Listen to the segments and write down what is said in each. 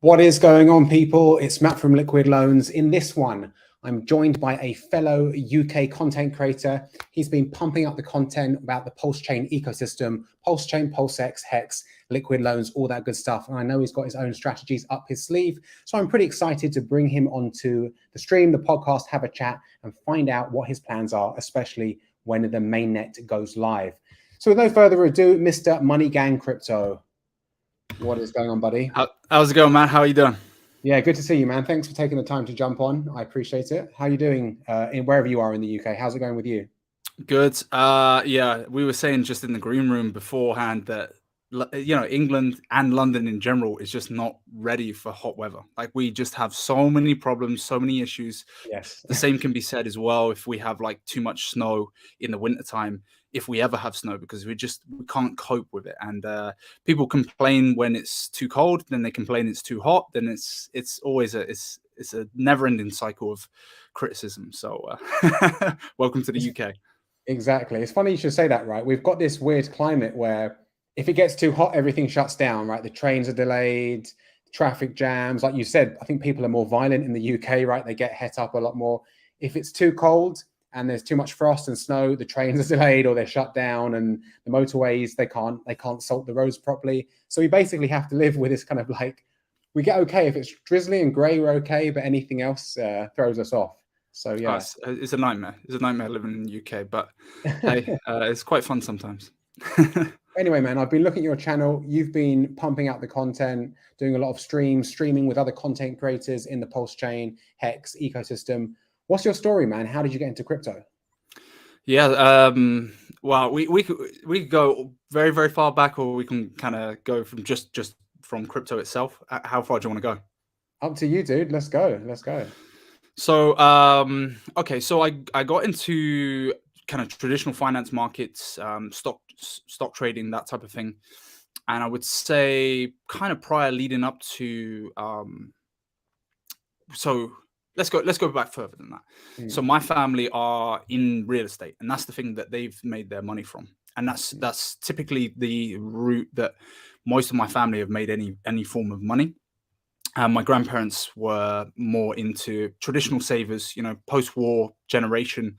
What is going on, people? It's Matt from Liquid Loans. In this one, I'm joined by a fellow UK content creator. He's been pumping up the content about the PulseChain ecosystem, PulseChain, PulseX, Hex, Liquid Loans, all that good stuff. And I know he's got his own strategies up his sleeve. So I'm pretty excited to bring him onto the stream, the podcast, have a chat, and find out what his plans are, especially when the mainnet goes live. So with no further ado, Mr. Money Gang Crypto. What is going on, buddy? How's it going, man? How are you doing? Yeah, good to see you, man. Thanks for taking the time to jump on. I appreciate it. How are you doing in wherever you are in the UK? How's it going with you? Good. Yeah, we were saying just in the green room beforehand that, England and London in general is just not ready for hot weather. Like, we just have so many problems, so many issues. Yes. The same can be said as well if we have like too much snow in the wintertime, if we ever have snow, because we can't cope with it. And people complain when it's too cold, then they complain it's too hot, then it's always a never-ending cycle of criticism. So welcome to the UK. Exactly. It's funny you should say that, right? We've got this weird climate where if it gets too hot, everything shuts down, right? The trains are delayed, traffic jams. Like you said, I think people are more violent in the UK, right? They get het up a lot more. If it's too cold and there's too much frost and snow, the trains are delayed or they're shut down, and the motorways, they can't salt the roads properly. So we basically have to live with this kind of like, we get okay if it's drizzly and grey, we're okay, but anything else throws us off. So yeah, it's a nightmare. It's a nightmare living in the UK, but hey, it's quite fun sometimes. Anyway, man, I've been looking at your channel. You've been pumping out the content, doing a lot of streaming with other content creators in the PulseChain, Hex ecosystem. What's your story, man? How did you get into crypto? Yeah, well, we could go very, very far back, or we can kind of go from just from crypto itself. How far do you want to go? Up to you, dude. Let's go. Let's go. So, okay, so I got into kind of traditional finance markets, stock trading, that type of thing. And I would say kind of prior leading up to, so let's go back further than that. So my family are in real estate, and that's the thing that they've made their money from. And that's typically the route that most of my family have made any form of money. My grandparents were more into traditional savers, post-war generation,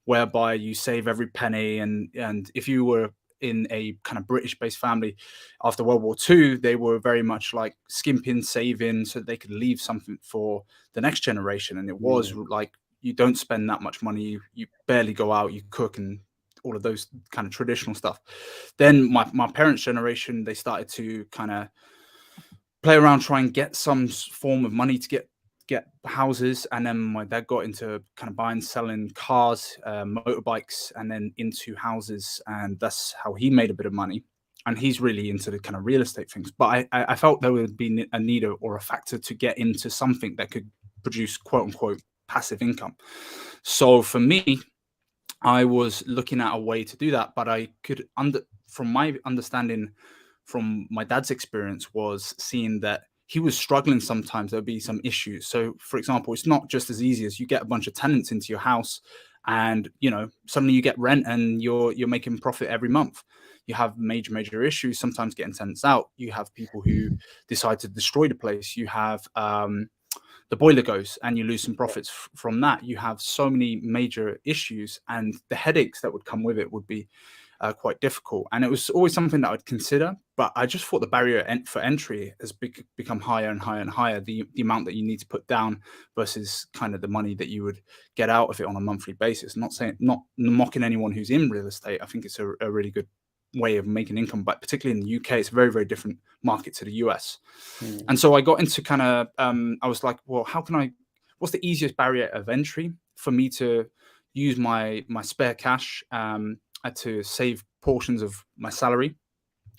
whereby you save every penny. And if you were in a kind of British-based family after World War II, they were very much like skimping, saving, so that they could leave something for the next generation. And it was like, you don't spend that much money. You barely go out, you cook, and all of those kind of traditional stuff. Then my parents' generation, they started to kind of play around, try and get some form of money to get houses. And then my dad got into kind of buying, selling cars, motorbikes, and then into houses. And that's how he made a bit of money. And he's really into the kind of real estate things. But I felt there would be a need or a factor to get into something that could produce quote unquote passive income. So for me, I was looking at a way to do that, but I could, from my understanding from my dad's experience, was seeing that he was struggling. Sometimes there'll be some issues. So for example, it's not just as easy as you get a bunch of tenants into your house and suddenly you get rent and you're making profit every month. You have major issues, sometimes getting tenants out. You have people who decide to destroy the place. You have the boiler goes and you lose some profits from that. You have so many major issues, and the headaches that would come with it would be quite difficult. And it was always something that I'd consider, but I just thought the barrier for entry has become higher and higher and higher. The amount that you need to put down versus kind of the money that you would get out of it on a monthly basis. Not mocking anyone who's in real estate. I think it's a really good way of making income, but particularly in the UK, it's a very, very different market to the US. And so I got into kind of, I was like, well, what's the easiest barrier of entry for me to use my spare cash to save portions of my salary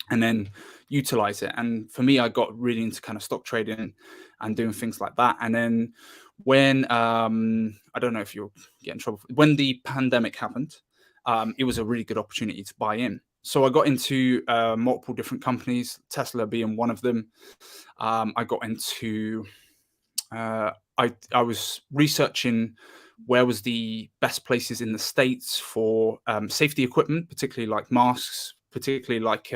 and then utilize it. And for me, I got really into kind of stock trading and doing things like that. And then when, I don't know if you'll get in trouble, when the pandemic happened, it was a really good opportunity to buy in. So I got into multiple different companies, Tesla being one of them. I got into, I was researching where was the best places in the States for safety equipment, particularly like masks, particularly like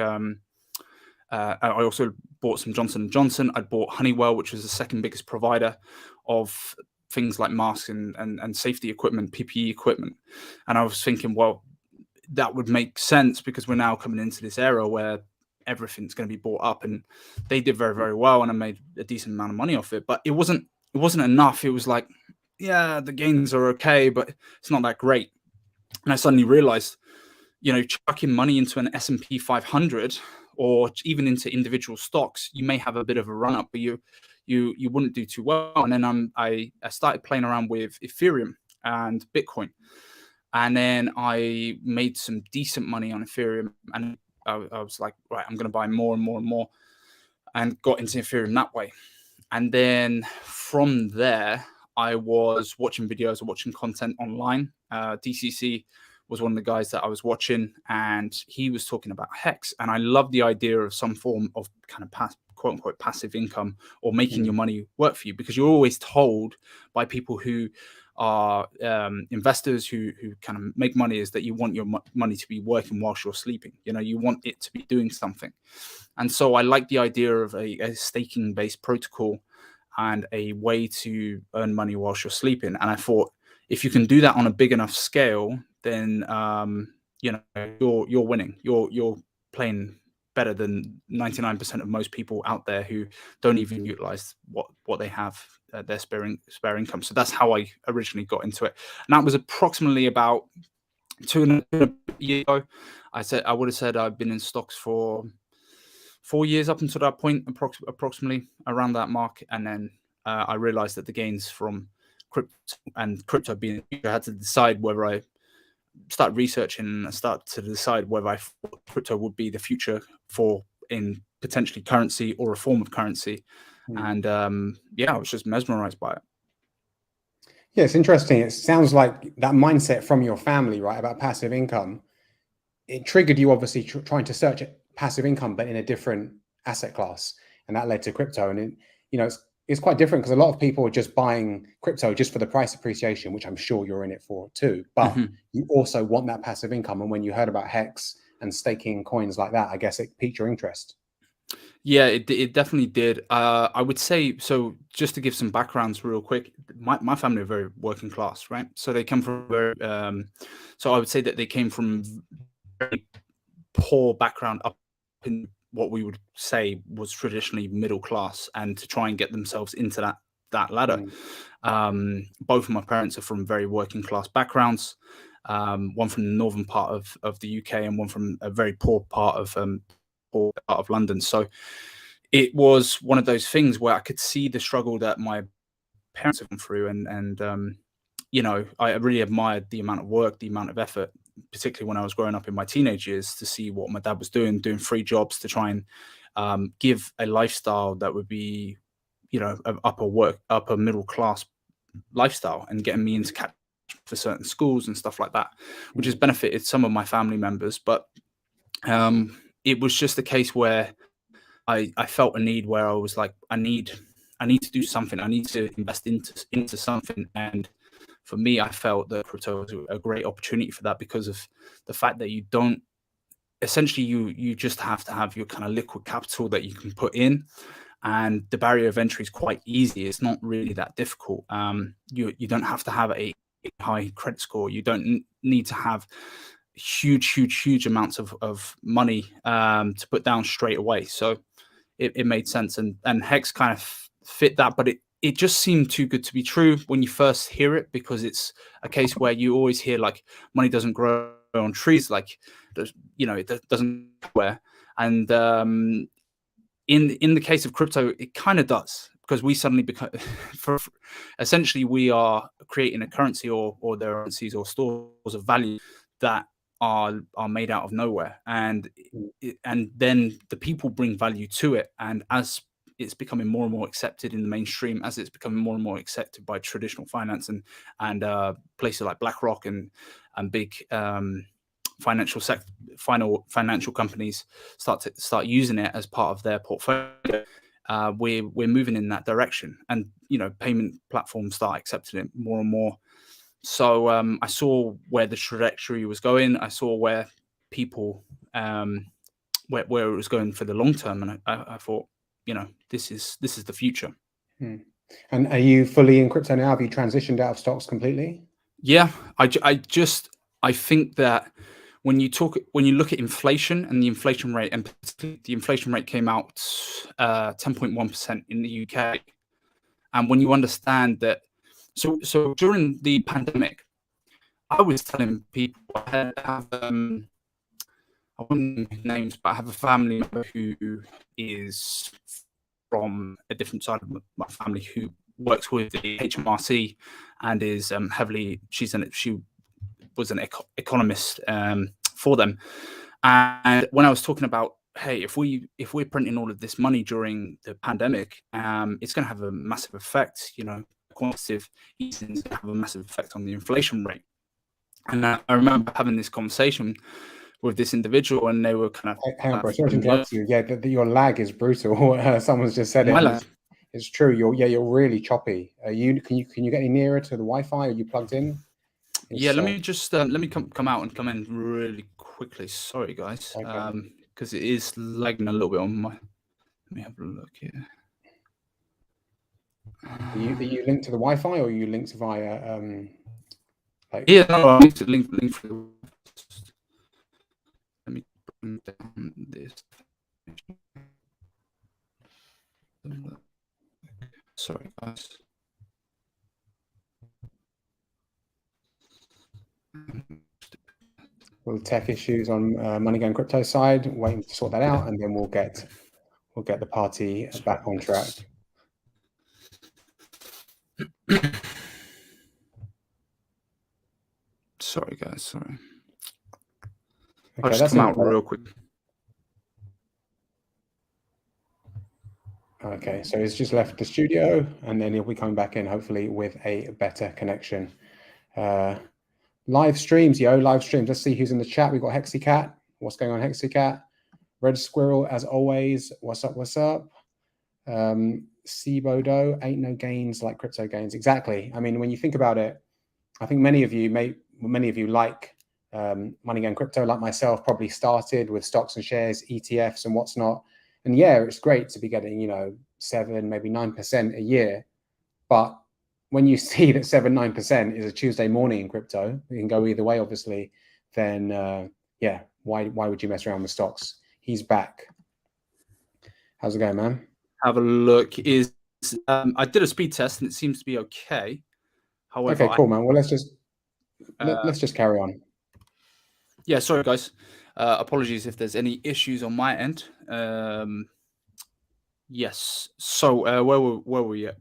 I also bought some Johnson & Johnson. I bought Honeywell, which was the second biggest provider of things like masks and safety equipment, PPE equipment. And I was thinking, well, that would make sense because we're now coming into this era where everything's going to be bought up, and they did very, very well, and I made a decent amount of money off it. But it wasn't enough. It was like, yeah, the gains are okay, but it's not that great. And I suddenly realized, chucking money into an S&P 500 or even into individual stocks, you may have a bit of a run up, but you wouldn't do too well. And then I started playing around with Ethereum and Bitcoin, and then I made some decent money on Ethereum, and I was like, right, I'm going to buy more and more and more, and got into Ethereum that way. And then from there, I was watching videos or watching content online. DCC was one of the guys that I was watching, and he was talking about Hex. And I love the idea of some form of kind of quote unquote passive income, or making your money work for you, because you're always told by people who are investors who kind of make money is that you want your money to be working whilst you're sleeping. You want it to be doing something. And so I like the idea of a staking based protocol and a way to earn money whilst you're sleeping. And I thought, if you can do that on a big enough scale, then you're winning. You're playing better than 99% of most people out there who don't even utilize what they have, their spare income. So that's how I originally got into it, and that was approximately about 2.5 years ago. I would have said I've been in stocks for 4 years up until that point, approximately around that mark. And then I realized that the gains from crypto being, I had to decide whether I start researching and start to decide whether I thought crypto would be the future in potentially currency or a form of currency. And I was just mesmerized by it. Yeah, it's interesting. It sounds like that mindset from your family, right, about passive income, it triggered you obviously trying to search passive income, but in a different asset class, and that led to crypto. And it's quite different, because a lot of people are just buying crypto just for the price appreciation, which I'm sure you're in it for too. But you also want that passive income. And when you heard about Hex and staking coins like that, I guess it piqued your interest. Yeah, it definitely did. I would say, so just to give some backgrounds real quick, my family are very working class, right? So they come from so I would say that they came from very poor background up in what we would say was traditionally middle class, and to try and get themselves into that ladder. Both of my parents are from very working class backgrounds. One from the northern part of the UK, and one from a very poor part of London. So it was one of those things where I could see the struggle that my parents have gone through, and I really admired the amount of work, the amount of effort, particularly when I was growing up in my teenage years, to see what my dad was doing 3 jobs to try and give a lifestyle that would be, upper middle class lifestyle, and getting me into catch for certain schools and stuff like that, which has benefited some of my family members. But it was just a case where I felt a need where I was like, I need to do something. I need to invest into something. And for me, I felt that crypto was a great opportunity for that, because of the fact that you just have to have your kind of liquid capital that you can put in, and the barrier of entry is quite easy. It's not really that difficult. You don't have to have a high credit score. You don't need to have huge amounts of money to put down straight away. So it made sense, and Hex kind of fit that, but it just seemed too good to be true when you first hear it, because it's a case where you always hear like money doesn't grow on trees, like it doesn't where. And in the case of crypto, it kind of does, because we suddenly become essentially we are creating a currency, or there are currencies or stores of value that are made out of nowhere, and then the people bring value to it. And as it's becoming more and more accepted in the mainstream, as it's becoming more and more accepted by traditional finance and places like BlackRock and big financial companies start using it as part of their portfolio, we're moving in that direction, and payment platforms start accepting it more and more. So I saw where the trajectory was going. I saw where people where it was going for the long term, and I thought, you know, this is the future. And are you fully in crypto now? Have you transitioned out of stocks completely? Yeah, I think that when you look at inflation and the inflation rate, and particularly the inflation rate came out 10.1% in the UK, and when you understand that, so during the pandemic, I was telling people I wouldn't name names, but I have a family member who is from a different side of my family who works with the HMRC and is heavily. She was an economist for them, and when I was talking about, hey, if we're printing all of this money during the pandemic, it's going to have a massive effect. You know, quantitative easing is going to have a massive effect on the inflation rate. And I remember having this conversation with this individual, and they were kind of. Hang on, bro. Sorry to interrupt you. Yeah, your lag is brutal. Someone's just said it. It's true. You're really choppy. Can you get any nearer to the Wi-Fi? Are you plugged in? Yeah, let me just let me come out and come in really quickly. Sorry, guys, because it is lagging a little bit on my. Let me have a look here. Are you linked to the Wi-Fi, or are you linked via? Yeah, no, I need to link through. Let me bring down this. Sorry, guys. Well, tech issues on MoneyGain crypto side, waiting to sort that out, and then we'll get the party back on track. Sorry, guys. Sorry. Okay, I'll just come out real quick. Okay, so he's just left the studio, and then he'll be coming back in hopefully with a better connection. Live streams, live streams. Let's see who's in the chat. We've got Hexicat. What's going on, Hexicat? Red Squirrel, as always. What's up? What's up? Seabodo, ain't no gains like crypto gains. Exactly. I mean, when you think about it, I think many of you like MoneyGain crypto, like myself, probably started with stocks and shares, ETFs, and what's not. And yeah, it's great to be getting 7, maybe 9% a year, but when you see that 7-9% is a Tuesday morning in crypto, it can go either way, obviously. Then yeah, why would you mess around with stocks? He's back. How's it going, man? Have a look. I did a speed test and it seems to be okay. However, okay, cool, man. Well, let's just carry on. Yeah, sorry, guys. Apologies if there's any issues on my end. Yes. So where were we at?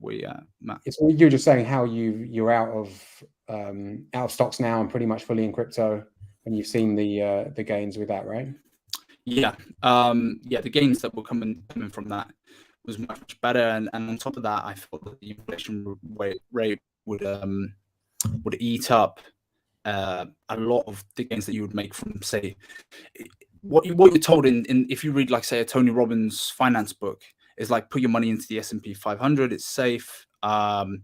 Matt? You're just saying how you're out of stocks now and pretty much fully in crypto, and you've seen the gains with that, right? Yeah. Yeah, the gains that were coming from that was much better, and on top of that, I thought that the inflation rate would eat up a lot of the gains that you would make from, say, what you're told in if you read, like, say, a Tony Robbins finance book, is like, put your money into the S&P 500, it's safe, and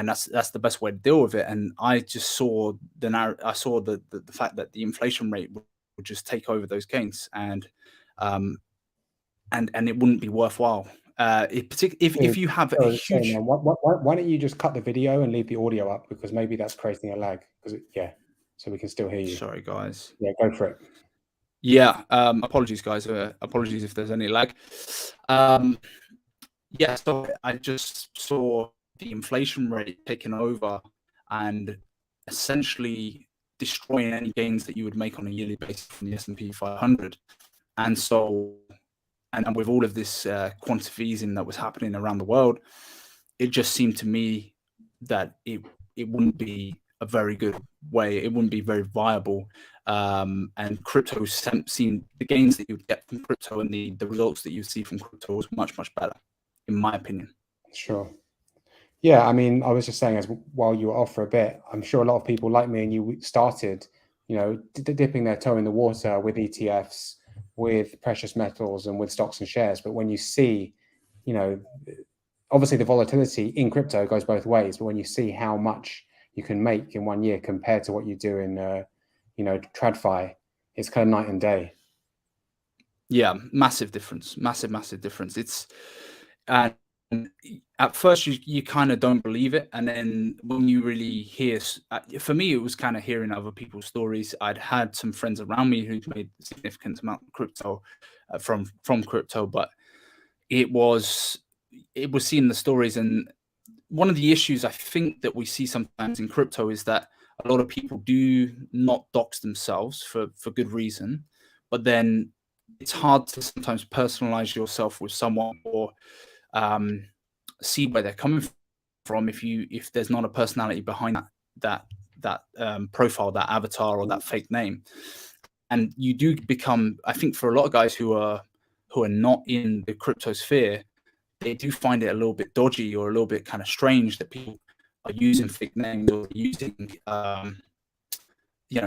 that's the best way to deal with it. And I just saw the fact that the inflation rate would just take over those gains, and it wouldn't be worthwhile. If you have a huge, why don't you just cut the video and leave the audio up, because maybe that's creating a lag, so we can still hear you. Sorry, guys. Yeah, go for it. Yeah, apologies, guys. Apologies if there's any lag. Yeah, so I just saw the inflation rate taking over and essentially destroying any gains that you would make on a yearly basis from the S&P 500. And so, and with all of this quantitative easing that was happening around the world, it just seemed to me that it wouldn't be a very good way. It wouldn't be very viable. And crypto seemed, the gains that you would get from crypto and the results that you see from crypto was much, much better, in my opinion. Sure. Yeah, I mean, I was just saying, as while you were off for a bit, I'm sure a lot of people like me and you started, dipping their toe in the water with ETFs, with precious metals, and with stocks and shares. But when you see, obviously the volatility in crypto goes both ways, but when you see how much you can make in 1 year compared to what you do in, TradFi, it's kind of night and day. Yeah, massive difference, massive difference. It's and at first you kind of don't believe it, and then when you really hear, for me it was kind of hearing other people's stories. I'd had some friends around me who'd made a significant amount of crypto from crypto, but it was seeing the stories. And one of the issues I think that we see sometimes in crypto is that a lot of people do not dox themselves for good reason, but then it's hard to sometimes personalize yourself with someone, or see where they're coming from if there's not a personality behind that profile, that avatar, or that fake name. And you do become, I think, for a lot of guys who are not in the crypto sphere, they do find it a little bit dodgy or a little bit kind of strange that people are using fake names or using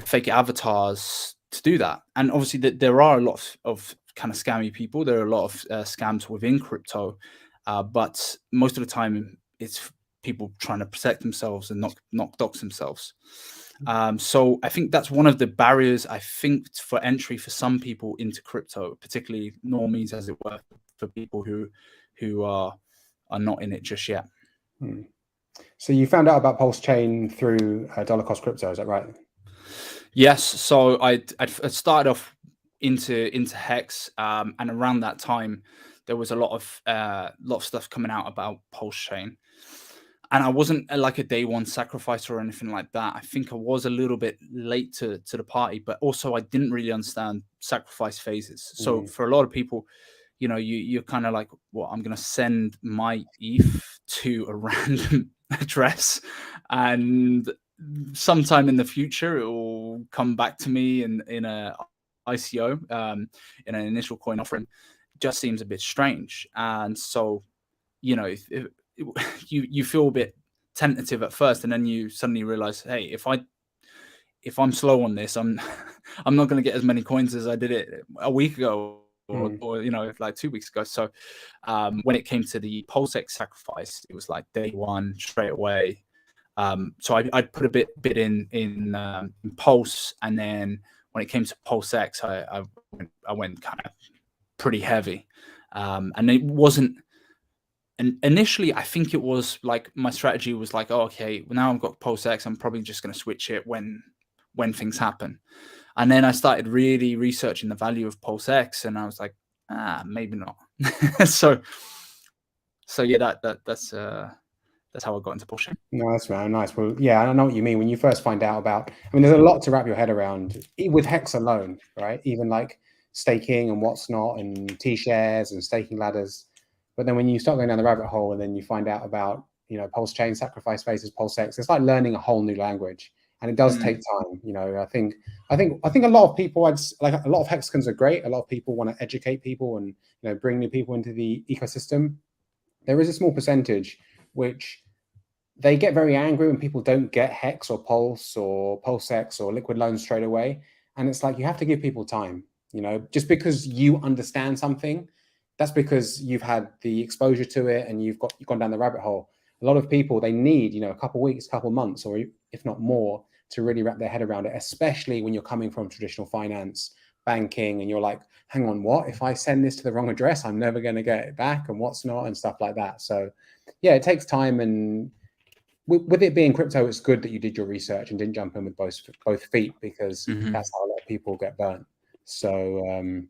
fake avatars to do that. And obviously there are a lot of kind of scammy people. There are a lot of scams within crypto, but most of the time it's people trying to protect themselves and not dox themselves. So I think that's one of the barriers, I think, for entry for some people into crypto, particularly normies, as it were, for people who are not in it just yet. So you found out about PulseChain through dollar cost crypto, is that right? Yes. So I started off into Hex, and around that time there was a lot of stuff coming out about PulseChain. And I wasn't like a day one sacrificer or anything like that. I think I was a little bit late to the party, but also I didn't really understand sacrifice phases. So for a lot of people, you're kind of like, well, I'm going to send my ETH to a random address, and sometime in the future it will come back to me in a ICO, in an initial coin offering. Just seems a bit strange. And so, you feel a bit tentative at first, and then you suddenly realize, hey, if I'm slow on this, I'm not going to get as many coins as I did it a week ago, or like 2 weeks ago. So when it came to the PulseX sacrifice, it was like day one straight away. So I'd put a bit in Pulse, and then when it came to PulseX, I went kind of pretty heavy, and it wasn't. And initially, I think it was like my strategy was like, oh, okay, well, now I've got PulseX, I'm probably just going to switch it when things happen. And then I started really researching the value of PulseX, and I was like, maybe not. so yeah, that's how I got into PulseChain. Nice, man. Nice. Well, yeah, I know what you mean. When you first find out about, I mean, there's a lot to wrap your head around with Hex alone, right? Even like staking and what's not, and T-shares and staking ladders. But then when you start going down the rabbit hole, and then you find out about, PulseChain, sacrifice phases, PulseX, it's like learning a whole new language, and it does take time. I think a lot of people, like a lot of hexagons are great. A lot of people want to educate people and bring new people into the ecosystem. There is a small percentage which they get very angry when people don't get Hex or Pulse or PulseX or liquid loans straight away. And it's like, you have to give people time. Just because you understand something, that's because you've had the exposure to it and you've gone down the rabbit hole. A lot of people, they need, a couple of weeks, couple of months, or if not more, to really wrap their head around it, especially when you're coming from traditional finance, banking, and you're like, hang on, what? If I send this to the wrong address, I'm never going to get it back, and what's not, and stuff like that. So yeah, it takes time. And with it being crypto, it's good that you did your research and didn't jump in with both feet, because that's how a lot of people get burnt. So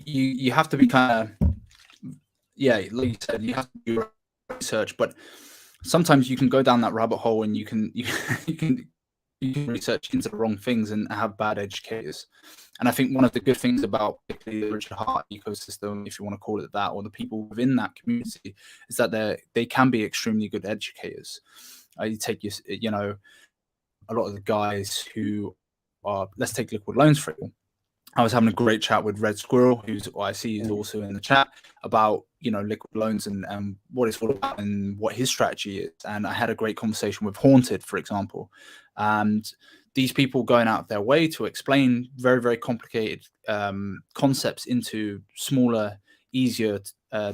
you have to be kind of, like you said, you have to do research, but sometimes you can go down that rabbit hole and you can research into the wrong things and have bad educators. And I think one of the good things about the Richard Heart ecosystem, if you want to call it that, or the people within that community, is that they can be extremely good educators. You take a lot of the guys who are, let's take liquid loans for example. I was having a great chat with Red Squirrel, who I see is also in the chat, about liquid loans and what it's all about and what his strategy is. And I had a great conversation with Haunted, for example, and these people going out of their way to explain very, very complicated concepts into smaller, easier,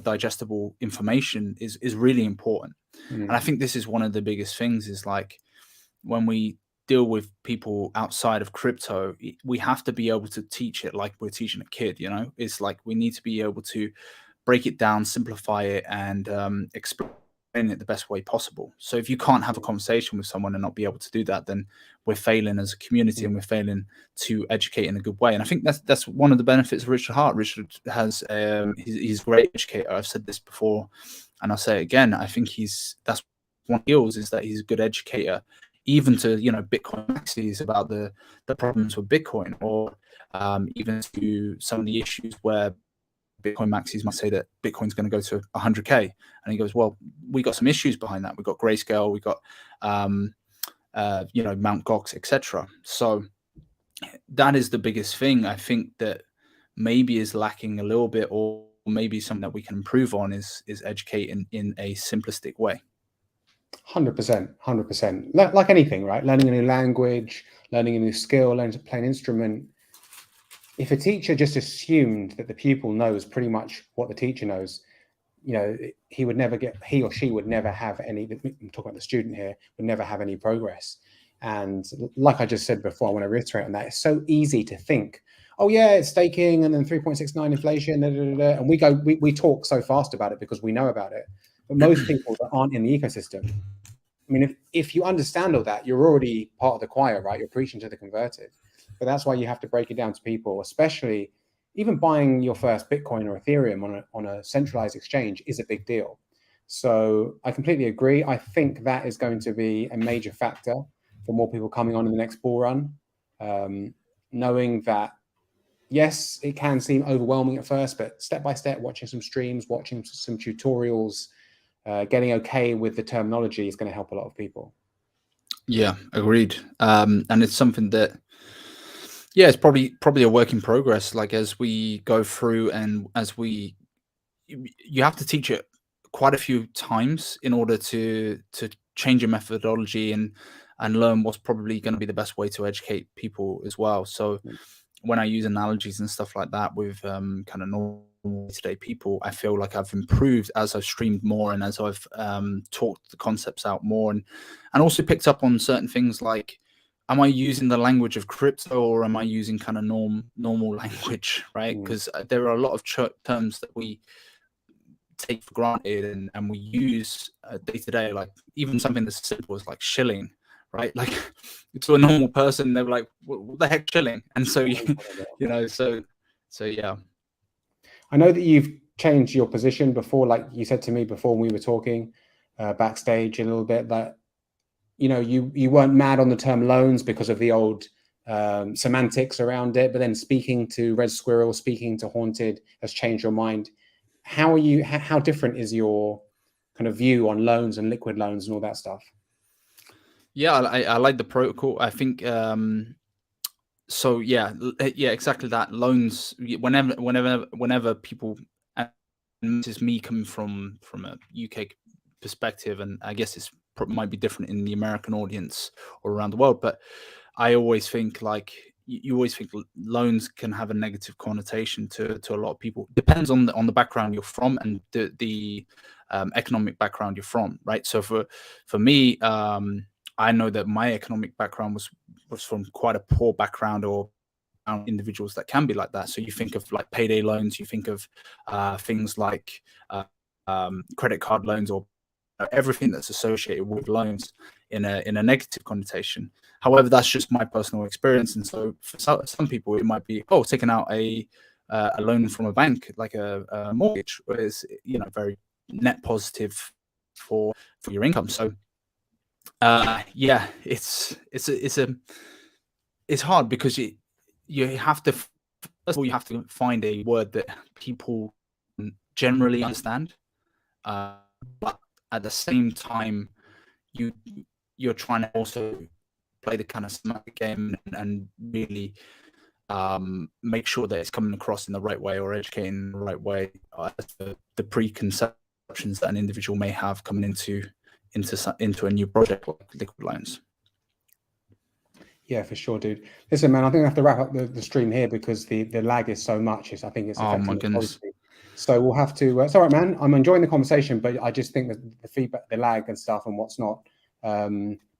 digestible information is really important. And I think this is one of the biggest things, is like when we deal with people outside of crypto, we have to be able to teach it like we're teaching a kid. You know, it's like we need to be able to break it down, simplify it, and explain it the best way possible. So if you can't have a conversation with someone and not be able to do that, then we're failing as a community, and we're failing to educate in a good way. And I think that's one of the benefits of Richard Hart. Richard has he's a great educator. I've said this before, and I'll say it again. I think that's one of the skills, is that he's a good educator, even to, you know, Bitcoin maxis about the problems with Bitcoin, or even to some of the issues where Bitcoin maxis might say that Bitcoin's going to go to 100K, and he goes, well, we got some issues behind that. We got Grayscale, we got you know, Mount Gox, etc. So that is the biggest thing I think that maybe is lacking a little bit, or maybe something that we can improve on, is educating in a simplistic way. 100%, 100%. Like anything, right? Learning a new language, learning a new skill, learning to play an instrument. If a teacher just assumed that the pupil knows pretty much what the teacher knows, you know, he or she would never have any, I'm talking about the student here, would never have any progress. And like I just said before, I want to reiterate on that. It's so easy to think, oh yeah, it's staking and then 3.69 inflation, and we talk so fast about it because we know about it. But most people that aren't in the ecosystem, I mean, if you understand all that, you're already part of the choir, right? You're preaching to the converted. But that's why you have to break it down to people, especially even buying your first Bitcoin or Ethereum on a centralized exchange is a big deal. So I completely agree. I think that is going to be a major factor for more people coming on in the next bull run. Knowing that, yes, it can seem overwhelming at first, but step by step, watching some streams, watching some tutorials, getting okay with the terminology is going to help a lot of people. Yeah, agreed. And it's something that, yeah, it's probably a work in progress. Like, as we go through, and as you have to teach it quite a few times in order to change your methodology and learn what's probably going to be the best way to educate people as well. So when I use analogies and stuff like that with kind of normal day people, I feel like I've improved as I've streamed more, and as I've talked the concepts out more, and also picked up on certain things like, am I using the language of crypto, or am I using kind of normal language, right? Because there are a lot of terms that we take for granted and we use day to day, like even something as simple as like shilling, right? Like, to a normal person, they're like, what the heck, shilling? And so you know, so yeah. I know that you've changed your position before, like you said to me before we were talking backstage a little bit, that, you know, you weren't mad on the term loans because of the old semantics around it, but then speaking to Red Squirrel, speaking to Haunted has changed your mind. How different is your kind of view on loans and liquid loans and all that stuff? Yeah, I like the protocol. I think so. Yeah, exactly that. Loans. Whenever people, and this is me coming from a UK perspective, and I guess it's might be different in the American audience or around the world, but I always think, like, you always think loans can have a negative connotation to a lot of people. Depends on the background you're from and the economic background you're from, right? So for me, I know that my economic background was from quite a poor background, or individuals that can be like that. So you think of like payday loans, you think of things like credit card loans, or everything that's associated with loans in a negative connotation. However, that's just my personal experience, and so for some people it might be, oh, taking out a loan from a bank, like a mortgage, is, you know, very net positive for your income. So yeah, it's hard, because you have to, first of all, you have to find a word that people generally understand, but at the same time, you're trying to also play the kind of semantic game and really make sure that it's coming across in the right way, or educating in the right way, the preconceptions that an individual may have coming into a new project like liquid loans. Yeah, for sure, dude. Listen, man, I think I have to wrap up the stream here because the lag is so much. I think it's affecting the quality. So we'll have to. It's all right, man. I'm enjoying the conversation, but I just think that the feedback, the lag and stuff, and what's not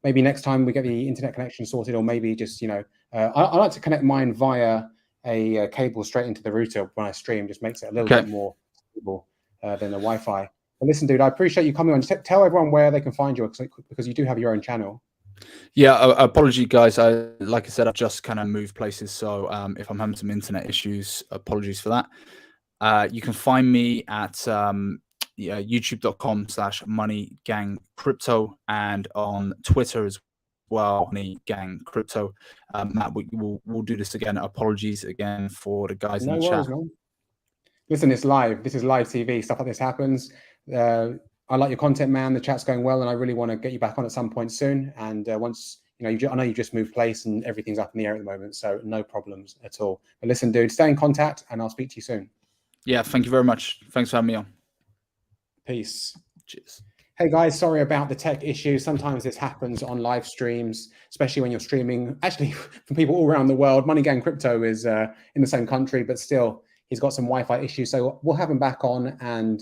maybe next time we get the internet connection sorted, or maybe just, you know, I like to connect mine via a cable straight into the router when I stream. Just makes it a little bit more stable than the Wi-Fi. But listen, dude, I appreciate you coming on. Just tell everyone where they can find you, because you do have your own channel. Yeah, apology, guys. Like I said, I've just kind of moved places, so if I'm having some internet issues, apologies for that. You can find me at youtube.com/moneygangcrypto and on Twitter as well, moneygangcrypto. Matt, we'll do this again. Apologies again for the guys in the chat. Man. Listen, it's live. This is live TV. Stuff like this happens. I like your content, man. The chat's going well, and I really want to get you back on at some point soon. And once, you know, I know you just moved place and everything's up in the air at the moment, so no problems at all. But listen, dude, stay in contact, and I'll speak to you soon. Yeah, thank you very much. Thanks for having me on. Peace. Cheers. Hey guys, sorry about the tech issue. Sometimes this happens on live streams, especially when you're streaming. Actually, from people all around the world. Money Gang Crypto is in the same country, but still, he's got some Wi-Fi issues. So we'll have him back on, and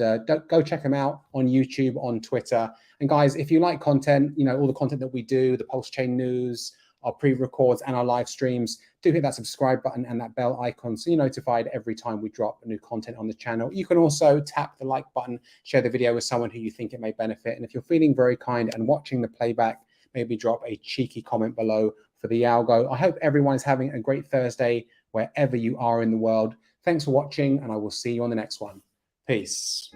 go check him out on YouTube, on Twitter. And guys, if you like content, you know, all the content that we do, the PulseChain news, our pre-records and our live streams, do hit that subscribe button and that bell icon so you're notified every time we drop new content on the channel. You can also tap the like button, share the video with someone who you think it may benefit. And if you're feeling very kind and watching the playback, maybe drop a cheeky comment below for the algo. I hope everyone is having a great Thursday wherever you are in the world. Thanks for watching, and I will see you on the next one. Peace.